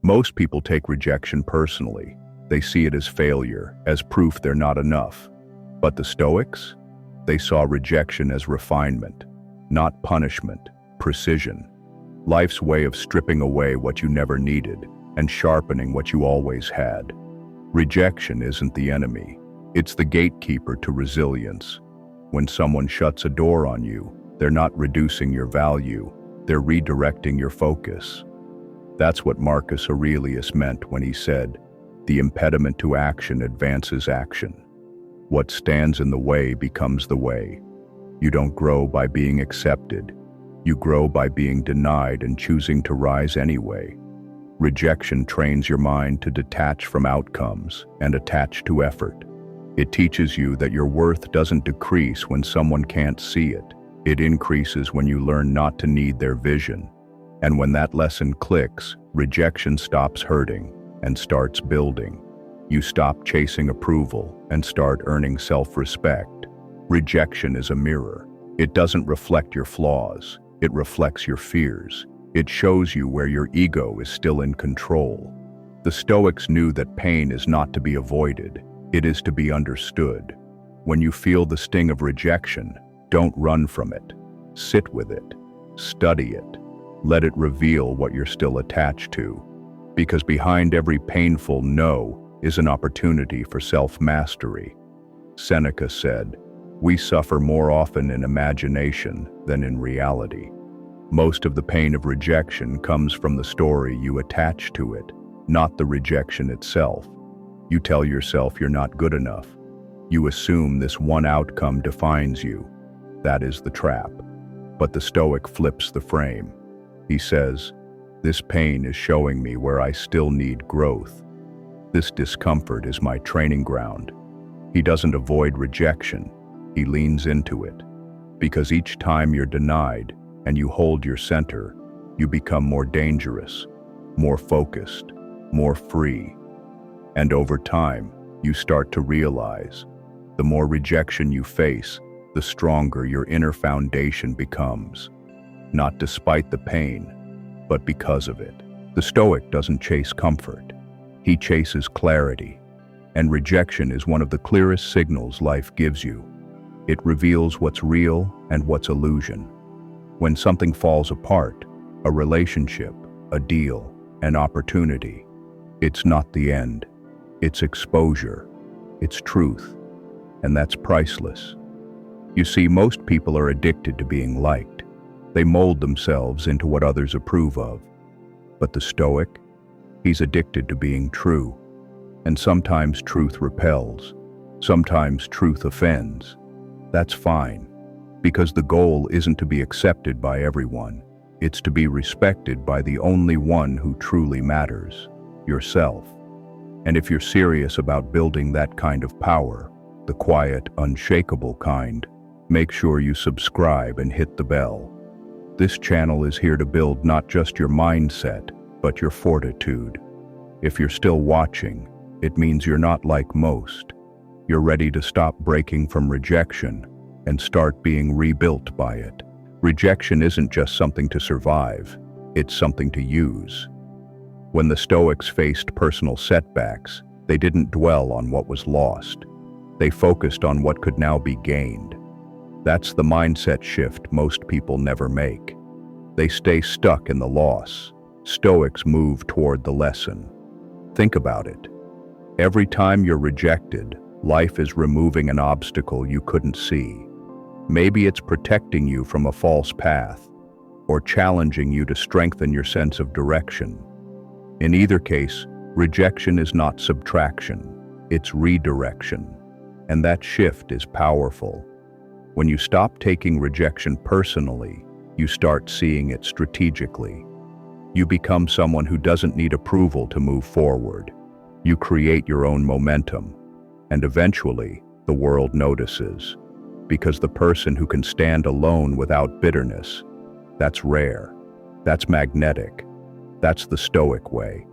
Most people take rejection personally. They see it as failure, as proof they're not enough. But the Stoics? They saw rejection as refinement, not punishment, precision. Life's way of stripping away what you never needed and sharpening what you always had. Rejection isn't the enemy. It's the gatekeeper to resilience. When someone shuts a door on you, they're not reducing your value, they're redirecting your focus. That's what Marcus Aurelius meant when he said, "The impediment to action advances action. What stands in the way becomes the way." You don't grow by being accepted. You grow by being denied and choosing to rise anyway. Rejection trains your mind to detach from outcomes and attach to effort. It teaches you that your worth doesn't decrease when someone can't see it. It increases when you learn not to need their vision. And when that lesson clicks, rejection stops hurting and starts building. You stop chasing approval and start earning self-respect. Rejection is a mirror. It doesn't reflect your flaws. It reflects your fears. It shows you where your ego is still in control. The Stoics knew that pain is not to be avoided. It is to be understood. When you feel the sting of rejection, don't run from it. Sit with it. Study it. Let it reveal what you're still attached to. Because behind every painful no is an opportunity for self-mastery. Seneca said, "We suffer more often in imagination than in reality." Most of the pain of rejection comes from the story you attach to it, not the rejection itself. You tell yourself you're not good enough. You assume this one outcome defines you. That is the trap. But the Stoic flips the frame. He says, "This pain is showing me where I still need growth. This discomfort is my training ground." He doesn't avoid rejection. He leans into it. Because each time you're denied and you hold your center, you become more dangerous, more focused, more free. And over time, you start to realize, the more rejection you face, the stronger your inner foundation becomes. Not despite the pain, but because of it. The Stoic doesn't chase comfort. He chases clarity. And rejection is one of the clearest signals life gives you. It reveals what's real and what's illusion. When something falls apart, a relationship, a deal, an opportunity, it's not the end. It's exposure. It's truth. And that's priceless. You see, most people are addicted to being liked. They mold themselves into what others approve of. But the Stoic, he's addicted to being true. And sometimes truth repels. Sometimes truth offends. That's fine, because the goal isn't to be accepted by everyone. It's to be respected by the only one who truly matters, yourself. And if you're serious about building that kind of power, the quiet, unshakable kind, make sure you subscribe and hit the bell. This channel is here to build not just your mindset, but your fortitude. If you're still watching, it means you're not like most. You're ready to stop breaking from rejection and start being rebuilt by it. Rejection isn't just something to survive, it's something to use. When the Stoics faced personal setbacks, they didn't dwell on what was lost. They focused on what could now be gained. That's the mindset shift most people never make. They stay stuck in the loss. Stoics move toward the lesson. Think about it. Every time you're rejected, life is removing an obstacle you couldn't see. Maybe it's protecting you from a false path, or challenging you to strengthen your sense of direction. In either case, rejection is not subtraction, it's redirection. And that shift is powerful. When you stop taking rejection personally, you start seeing it strategically. You become someone who doesn't need approval to move forward. You create your own momentum, and eventually, the world notices. Because the person who can stand alone without bitterness, that's rare. That's magnetic. That's the Stoic way.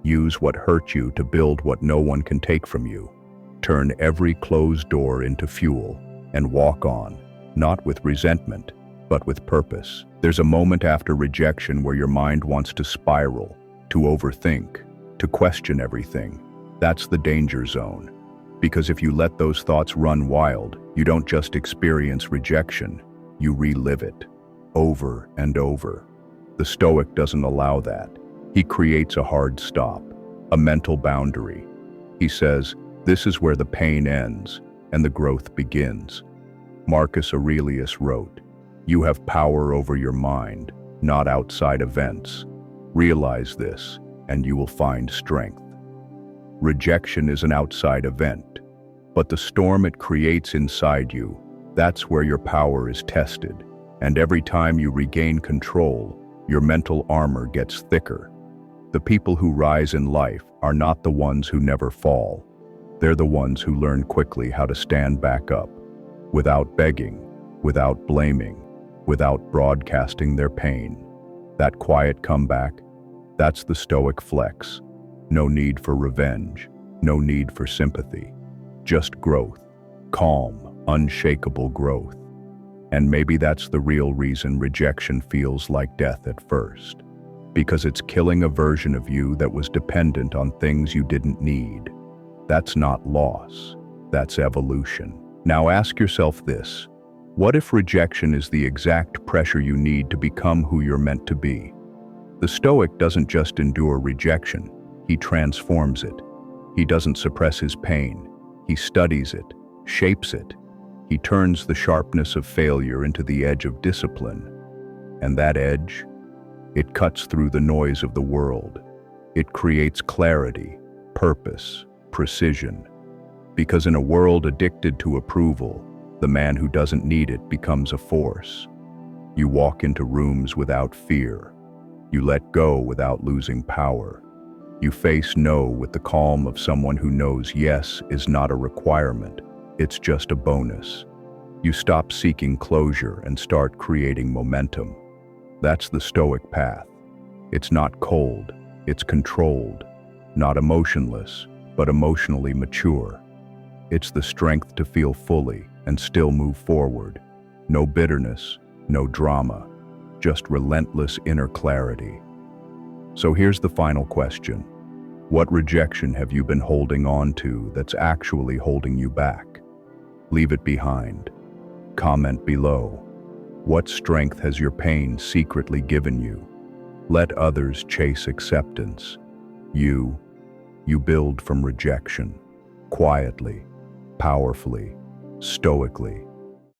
Use what hurt you to build what no one can take from you. Turn every closed door into fuel and walk on, not with resentment, but with purpose. There's a moment after rejection where your mind wants to spiral. to overthink, to question everything. That's the danger zone. Because if you let those thoughts run wild, you don't just experience rejection, you relive it, over and over. The Stoic doesn't allow that. He creates a hard stop, a mental boundary. He says, this is where the pain ends and the growth begins. Marcus Aurelius wrote, "You have power over your mind, not outside events. Realize this, and you will find strength." Rejection is an outside event, but the storm it creates inside you, that's where your power is tested. And every time you regain control, your mental armor gets thicker. The people who rise in life are not the ones who never fall. They're the ones who learn quickly how to stand back up, without begging, without blaming, without broadcasting their pain. That quiet comeback, that's the Stoic flex. No need for revenge, no need for sympathy. Just growth, calm, unshakable growth. And maybe that's the real reason rejection feels like death at first. Because it's killing a version of you that was dependent on things you didn't need. That's not loss, that's evolution. Now ask yourself this: what if rejection is the exact pressure you need to become who you're meant to be? The Stoic doesn't just endure rejection, he transforms it. He doesn't suppress his pain, he studies it, shapes it. He turns the sharpness of failure into the edge of discipline. And that edge, it cuts through the noise of the world. It creates clarity, purpose, precision. Because in a world addicted to approval, the man who doesn't need it becomes a force. You walk into rooms without fear. You let go without losing power. You face no with the calm of someone who knows yes is not a requirement, it's just a bonus. You stop seeking closure and start creating momentum. That's the Stoic path. It's not cold, it's controlled, not emotionless, but emotionally mature. It's the strength to feel fully and still move forward. No bitterness, no drama, just relentless inner clarity. So here's the final question. What rejection have you been holding on to that's actually holding you back? Leave it behind. Comment below. What strength has your pain secretly given you? Let others chase acceptance. You build from rejection, quietly, powerfully, stoically.